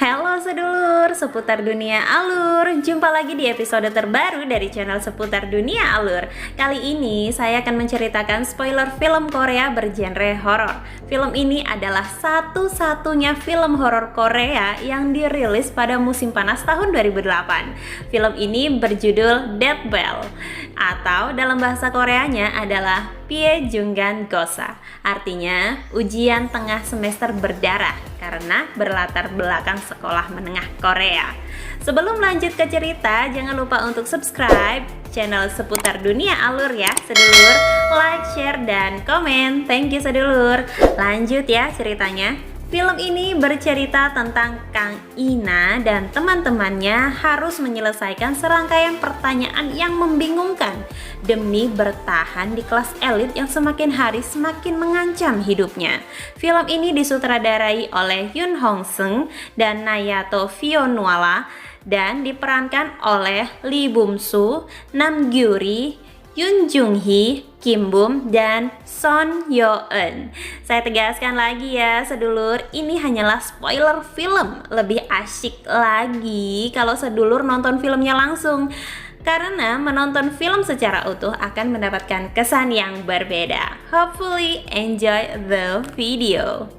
Halo sedulur, seputar dunia alur. Jumpa lagi di episode terbaru dari channel Seputar Dunia Alur. Kali ini saya akan menceritakan spoiler film Korea bergenre horor. Film ini adalah satu-satunya film horor Korea yang dirilis pada musim panas tahun 2008. Film ini berjudul Death Bell, atau dalam bahasa Koreanya adalah Pie Junggan Gosa. Artinya ujian tengah semester berdarah karena berlatar belakang sekolah menengah Korea. Sebelum lanjut ke cerita, jangan lupa untuk subscribe channel Seputar Dunia Alur ya sedulur. Like, share, dan komen. Thank you sedulur. Lanjut ya ceritanya. Film ini bercerita tentang Kang Ina dan teman-temannya harus menyelesaikan serangkaian pertanyaan yang membingungkan demi bertahan di kelas elit yang semakin hari semakin mengancam hidupnya. Film ini disutradarai oleh Yoon Hong Seung dan Nayato Fionnuala dan diperankan oleh Lee Bum Soo, Nam Gyuri, Yoon Jung Hee, Kim Bum, dan Son Yo Eun. Saya tegaskan lagi ya sedulur, ini hanyalah spoiler film. Lebih asyik lagi kalau sedulur nonton filmnya langsung, karena menonton film secara utuh akan mendapatkan kesan yang berbeda. Hopefully enjoy the video.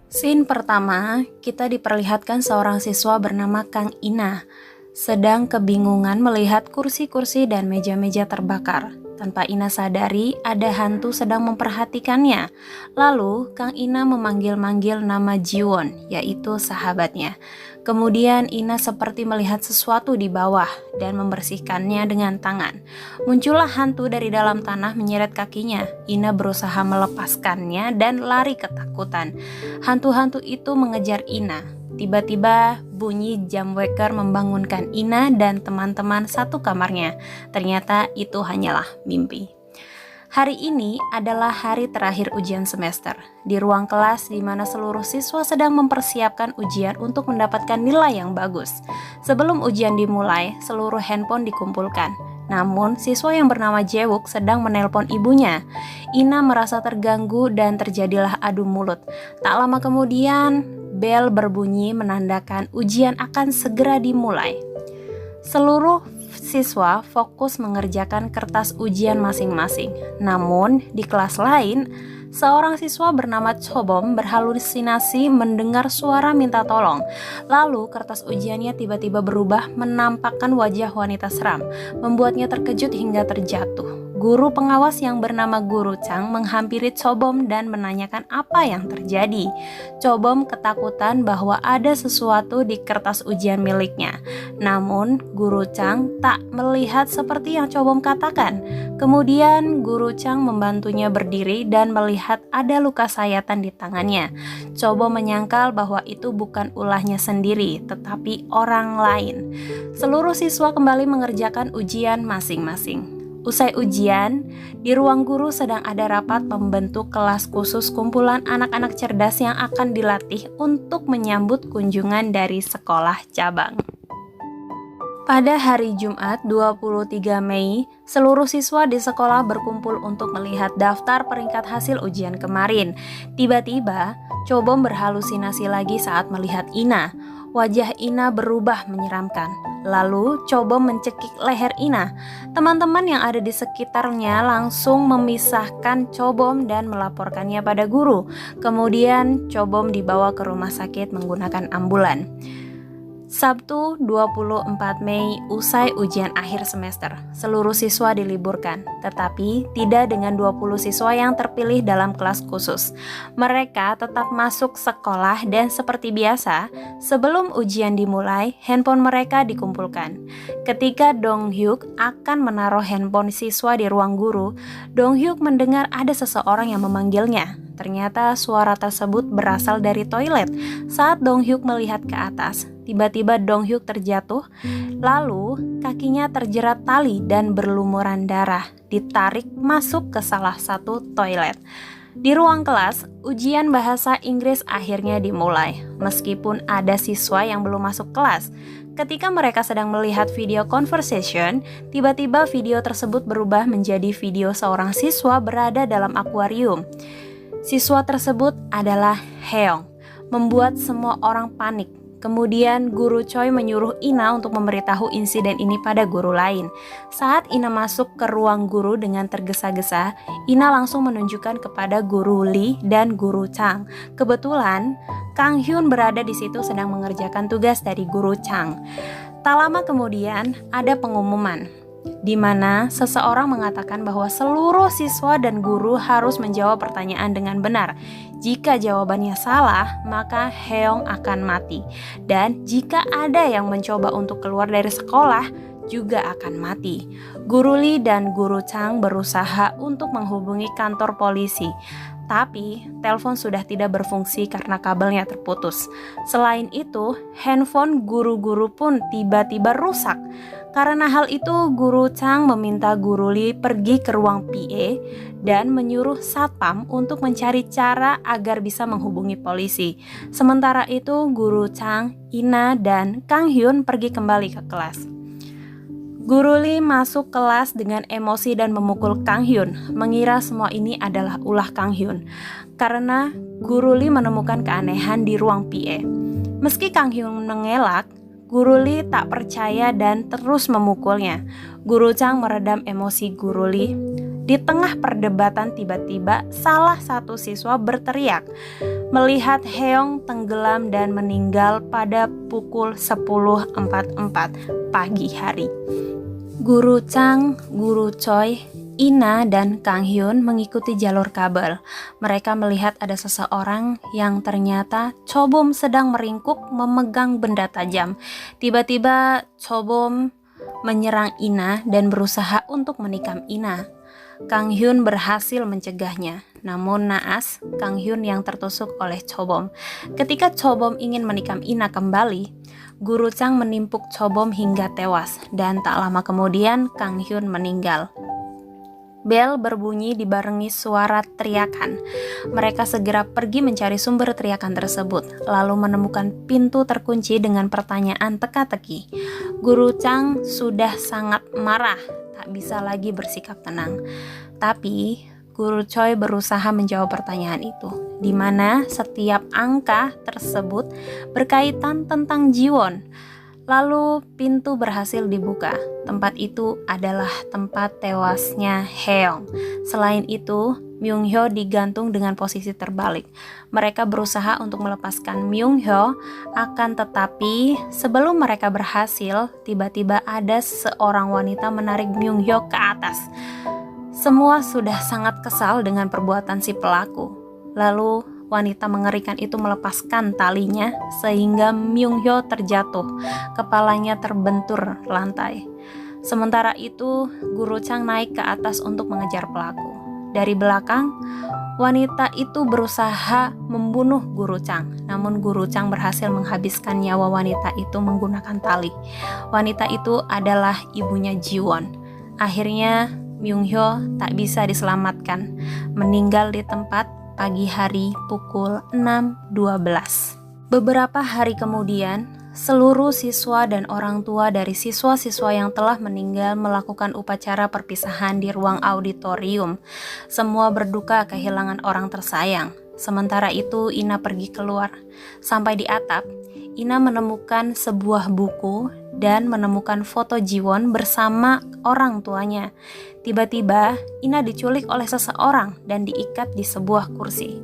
Scene pertama, kita diperlihatkan seorang siswa bernama Kang Ina sedang kebingungan melihat kursi-kursi dan meja-meja terbakar. Tanpa Ina sadari, ada hantu sedang memperhatikannya. Lalu, Kang Ina memanggil-manggil nama Jiwon, yaitu sahabatnya. Kemudian Ina seperti melihat sesuatu di bawah dan membersihkannya dengan tangan. Muncullah hantu dari dalam tanah menyeret kakinya. Ina berusaha melepaskannya dan lari ketakutan. Hantu-hantu itu mengejar Ina. Tiba-tiba bunyi jam waker membangunkan Ina dan teman-teman satu kamarnya. Ternyata itu hanyalah mimpi. Hari ini adalah hari terakhir ujian semester. Di ruang kelas di mana seluruh siswa sedang mempersiapkan ujian untuk mendapatkan nilai yang bagus. Sebelum ujian dimulai, seluruh handphone dikumpulkan. Namun, siswa yang bernama Jaewook sedang menelpon ibunya. Ina merasa terganggu dan terjadilah adu mulut. Tak lama kemudian, bel berbunyi menandakan ujian akan segera dimulai. Seluruh siswa fokus mengerjakan kertas ujian masing-masing. Namun, di kelas lain, seorang siswa bernama Chobom berhalusinasi mendengar suara minta tolong. Lalu, kertas ujiannya tiba-tiba berubah menampakkan wajah wanita seram, membuatnya terkejut hingga terjatuh. Guru pengawas yang bernama Guru Chang menghampiri Chobom dan menanyakan apa yang terjadi. Chobom ketakutan bahwa ada sesuatu di kertas ujian miliknya. Namun, Guru Chang tak melihat seperti yang Chobom katakan. Kemudian, Guru Chang membantunya berdiri dan melihat ada luka sayatan di tangannya. Chobom menyangkal bahwa itu bukan ulahnya sendiri, tetapi orang lain. Seluruh siswa kembali mengerjakan ujian masing-masing. Usai ujian, di ruang guru sedang ada rapat membentuk kelas khusus kumpulan anak-anak cerdas yang akan dilatih untuk menyambut kunjungan dari sekolah cabang. Pada hari Jumat 23 Mei, seluruh siswa di sekolah berkumpul untuk melihat daftar peringkat hasil ujian kemarin. Tiba-tiba, Chobom berhalusinasi lagi saat melihat Ina. Wajah Ina berubah menyeramkan. Lalu Chobom mencekik leher Ina. Teman-teman yang ada di sekitarnya langsung memisahkan Chobom dan melaporkannya pada guru. Kemudian Chobom dibawa ke rumah sakit menggunakan ambulan. Sabtu 24 Mei usai ujian akhir semester, seluruh siswa diliburkan, tetapi tidak dengan 20 siswa yang terpilih dalam kelas khusus. Mereka tetap masuk sekolah dan seperti biasa, sebelum ujian dimulai, handphone mereka dikumpulkan. Ketika Dong Hyuk akan menaruh handphone siswa di ruang guru, Dong Hyuk mendengar ada seseorang yang memanggilnya. Ternyata suara tersebut berasal dari toilet. Saat Dong Hyuk melihat ke atas, tiba-tiba Dong Hyuk terjatuh, lalu kakinya terjerat tali dan berlumuran darah, ditarik masuk ke salah satu toilet. Di ruang kelas, ujian bahasa Inggris akhirnya dimulai, meskipun ada siswa yang belum masuk kelas. Ketika mereka sedang melihat video conversation, tiba-tiba video tersebut berubah menjadi video seorang siswa berada dalam akuarium. Siswa tersebut adalah Heong, membuat semua orang panik. Kemudian guru Choi menyuruh Ina untuk memberitahu insiden ini pada guru lain. Saat Ina masuk ke ruang guru dengan tergesa-gesa, Ina langsung menunjukkan kepada guru Lee dan guru Chang. Kebetulan Kang Hyun berada di situ sedang mengerjakan tugas dari guru Chang. Tak lama kemudian ada pengumuman di mana seseorang mengatakan bahwa seluruh siswa dan guru harus menjawab pertanyaan dengan benar. Jika jawabannya salah, maka Heong akan mati. Dan jika ada yang mencoba untuk keluar dari sekolah, juga akan mati. Guru Lee dan guru Chang berusaha untuk menghubungi kantor polisi, tapi telepon sudah tidak berfungsi karena kabelnya terputus. Selain itu, handphone guru-guru pun tiba-tiba rusak. Karena hal itu, guru Chang meminta guru Lee pergi ke ruang PA dan menyuruh satpam untuk mencari cara agar bisa menghubungi polisi. Sementara itu, guru Chang, Ina, dan Kang Hyun pergi kembali ke kelas. Guru Lee masuk kelas dengan emosi dan memukul Kang Hyun, mengira semua ini adalah ulah Kang Hyun. Karena guru Lee menemukan keanehan di ruang PA. Meski Kang Hyun mengelak, Guru Lee tak percaya dan terus memukulnya. Guru Chang meredam emosi Guru Lee. Di tengah perdebatan tiba-tiba salah satu siswa berteriak melihat Heong tenggelam dan meninggal pada pukul 10.44 pagi hari. Guru Chang, Guru Choi, Ina, dan Kang Hyun mengikuti jalur kabel. Mereka melihat ada seseorang yang ternyata Chobom sedang meringkuk memegang benda tajam. Tiba-tiba Chobom menyerang Ina dan berusaha untuk menikam Ina. Kang Hyun berhasil mencegahnya. Namun naas, Kang Hyun yang tertusuk oleh Chobom. Ketika Chobom ingin menikam Ina kembali, Guru Chang menimpuk Chobom hingga tewas. Dan tak lama kemudian Kang Hyun meninggal. Bel berbunyi dibarengi suara teriakan. Mereka segera pergi mencari sumber teriakan tersebut, lalu menemukan pintu terkunci dengan pertanyaan teka-teki. Guru Chang sudah sangat marah, tak bisa lagi bersikap tenang. Tapi Guru Choi berusaha menjawab pertanyaan itu, di mana setiap angka tersebut berkaitan tentang Jiwon. Lalu pintu berhasil dibuka. Tempat itu adalah tempat tewasnya Heong. Selain itu, Myung-hyo digantung dengan posisi terbalik. Mereka berusaha untuk melepaskan Myung-hyo, akan tetapi sebelum mereka berhasil, tiba-tiba ada seorang wanita menarik Myung-hyo ke atas. Semua sudah sangat kesal dengan perbuatan si pelaku. Lalu wanita mengerikan itu melepaskan talinya sehingga Myung-hyo terjatuh, kepalanya terbentur lantai. Sementara itu, Guru Chang naik ke atas untuk mengejar pelaku. Dari belakang, wanita itu berusaha membunuh Guru Chang, namun Guru Chang berhasil menghabiskan nyawa wanita itu menggunakan tali. Wanita itu adalah ibunya Jiwon. Akhirnya, Myung-hyo tak bisa diselamatkan, meninggal di tempat pagi hari pukul 6.12. Beberapa hari kemudian, seluruh siswa dan orang tua dari siswa-siswa yang telah meninggal melakukan upacara perpisahan di ruang auditorium. Semua berduka kehilangan orang tersayang. Sementara itu, Ina pergi keluar. Sampai di atap, Ina menemukan sebuah buku dan menemukan foto Jiwon bersama orang tuanya. Tiba-tiba, Ina diculik oleh seseorang dan diikat di sebuah kursi.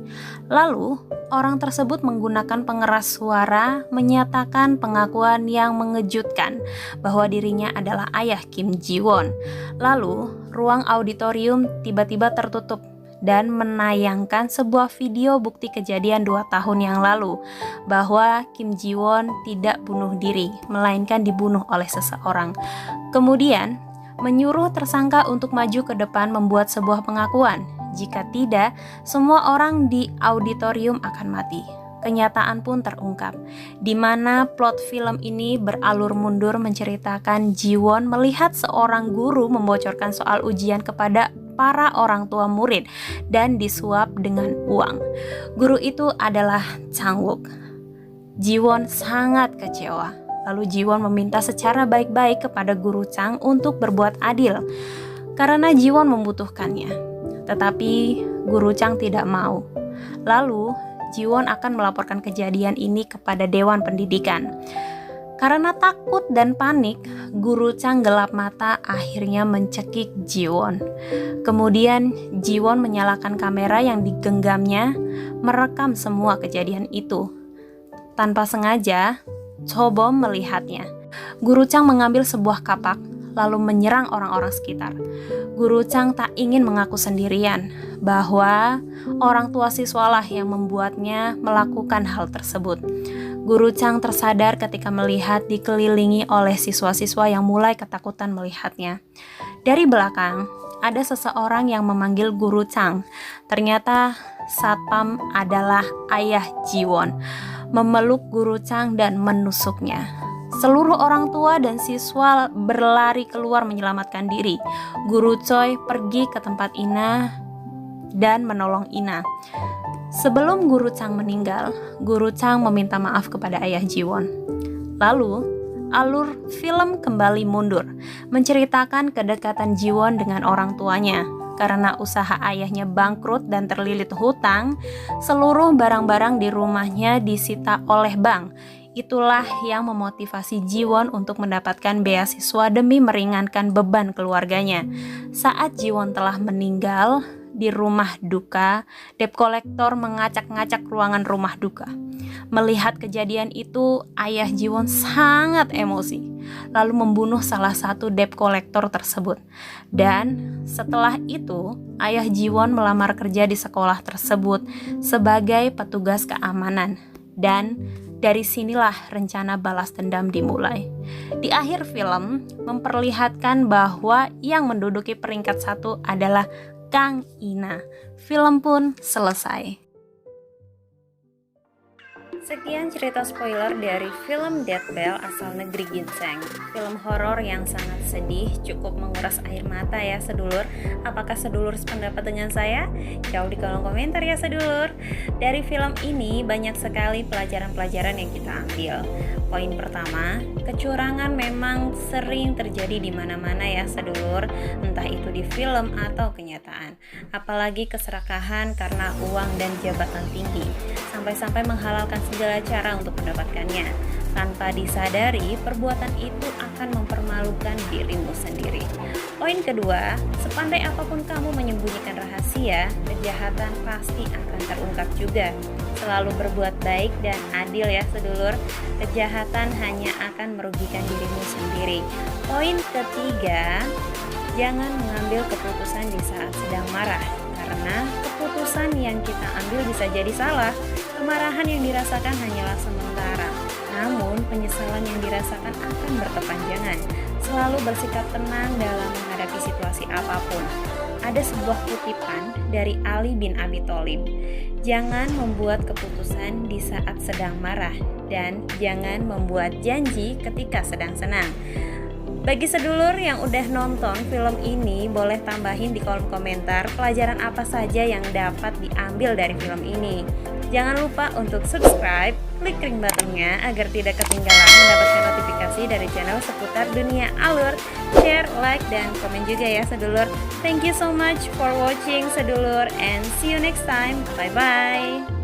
Lalu, orang tersebut menggunakan pengeras suara menyatakan pengakuan yang mengejutkan bahwa dirinya adalah ayah Kim Jiwon. Lalu, ruang auditorium tiba-tiba tertutup dan menayangkan sebuah video bukti kejadian 2 tahun yang lalu bahwa Kim Jiwon tidak bunuh diri, melainkan dibunuh oleh seseorang. Kemudian, menyuruh tersangka untuk maju ke depan membuat sebuah pengakuan. Jika tidak, semua orang di auditorium akan mati. Kenyataan pun terungkap, di mana plot film ini beralur mundur menceritakan Jiwon melihat seorang guru membocorkan soal ujian kepada para orang tua murid dan disuap dengan uang. Guru itu adalah Chang-wook. Jiwon sangat kecewa. Lalu Jiwon meminta secara baik-baik kepada Guru Chang untuk berbuat adil karena Jiwon membutuhkannya. Tetapi Guru Chang tidak mau. Lalu Jiwon akan melaporkan kejadian ini kepada Dewan Pendidikan. Karena takut dan panik, guru Chang gelap mata akhirnya mencekik Jiwon. Kemudian Jiwon menyalakan kamera yang digenggamnya, merekam semua kejadian itu. Tanpa sengaja, Chobom melihatnya. Guru Chang mengambil sebuah kapak, lalu menyerang orang-orang sekitar. Guru Chang tak ingin mengaku sendirian bahwa orang tua siswalah yang membuatnya melakukan hal tersebut. Guru Chang tersadar ketika melihat dikelilingi oleh siswa-siswa yang mulai ketakutan melihatnya. Dari belakang, ada seseorang yang memanggil Guru Chang. Ternyata satpam adalah ayah Jiwon. Memeluk Guru Chang dan menusuknya. Seluruh orang tua dan siswa berlari keluar menyelamatkan diri. Guru Choi pergi ke tempat Ina dan menolong Ina. Sebelum Guru Chang meninggal, Guru Chang meminta maaf kepada ayah Jiwon. Lalu, alur film kembali mundur, menceritakan kedekatan Jiwon dengan orang tuanya. Karena usaha ayahnya bangkrut dan terlilit hutang, seluruh barang-barang di rumahnya disita oleh bank. Itulah yang memotivasi Jiwon untuk mendapatkan beasiswa demi meringankan beban keluarganya. Saat Jiwon telah meninggal di rumah duka, debt collector mengacak-ngacak ruangan rumah duka. Melihat kejadian itu, ayah Jiwon sangat emosi, lalu membunuh salah satu debt collector tersebut. Dan setelah itu, ayah Jiwon melamar kerja di sekolah tersebut sebagai petugas keamanan. Dan dari sinilah rencana balas dendam dimulai. Di akhir film, memperlihatkan bahwa yang menduduki peringkat 1 adalah Kang Ina. Film pun selesai. Sekian cerita spoiler dari film Death Bell asal negeri Ginseng. Film horor yang sangat sedih, cukup menguras air mata ya sedulur. Apakah sedulur sependapat dengan saya? Jauh di kolom komentar ya sedulur. Dari film ini banyak sekali pelajaran-pelajaran yang kita ambil. Poin pertama, kecurangan memang sering terjadi di mana-mana ya sedulur, entah itu di film atau kenyataan. Apalagi keserakahan karena uang dan jabatan tinggi, sampai-sampai menghalalkan segala cara untuk mendapatkannya. Tanpa disadari, perbuatan itu akan mempermalukan dirimu sendiri. Poin kedua, sepandai apapun kamu menyembunyikan rahasia, kejahatan pasti akan terungkap juga. Selalu berbuat baik dan adil ya sedulur. Kejahatan hanya akan merugikan dirimu sendiri. Poin ketiga, jangan mengambil keputusan di saat sedang marah, karena keputusan yang kita ambil bisa jadi salah. Kemarahan yang dirasakan hanyalah sementara, namun penyesalan yang dirasakan akan berkepanjangan. Selalu bersikap tenang dalam menghadapi situasi apapun. Ada sebuah kutipan dari Ali bin Abi Thalib. Jangan membuat keputusan di saat sedang marah, dan jangan membuat janji ketika sedang senang. Bagi sedulur yang udah nonton film ini, boleh tambahin di kolom komentar pelajaran apa saja yang dapat diambil dari film ini. Jangan lupa untuk subscribe, klik ring buttonnya agar tidak ketinggalan mendapatkan notifikasi dari channel seputar dunia alur. Share, like, dan komen juga ya sedulur. Thank you so much for watching sedulur, and see you next time. Bye-bye.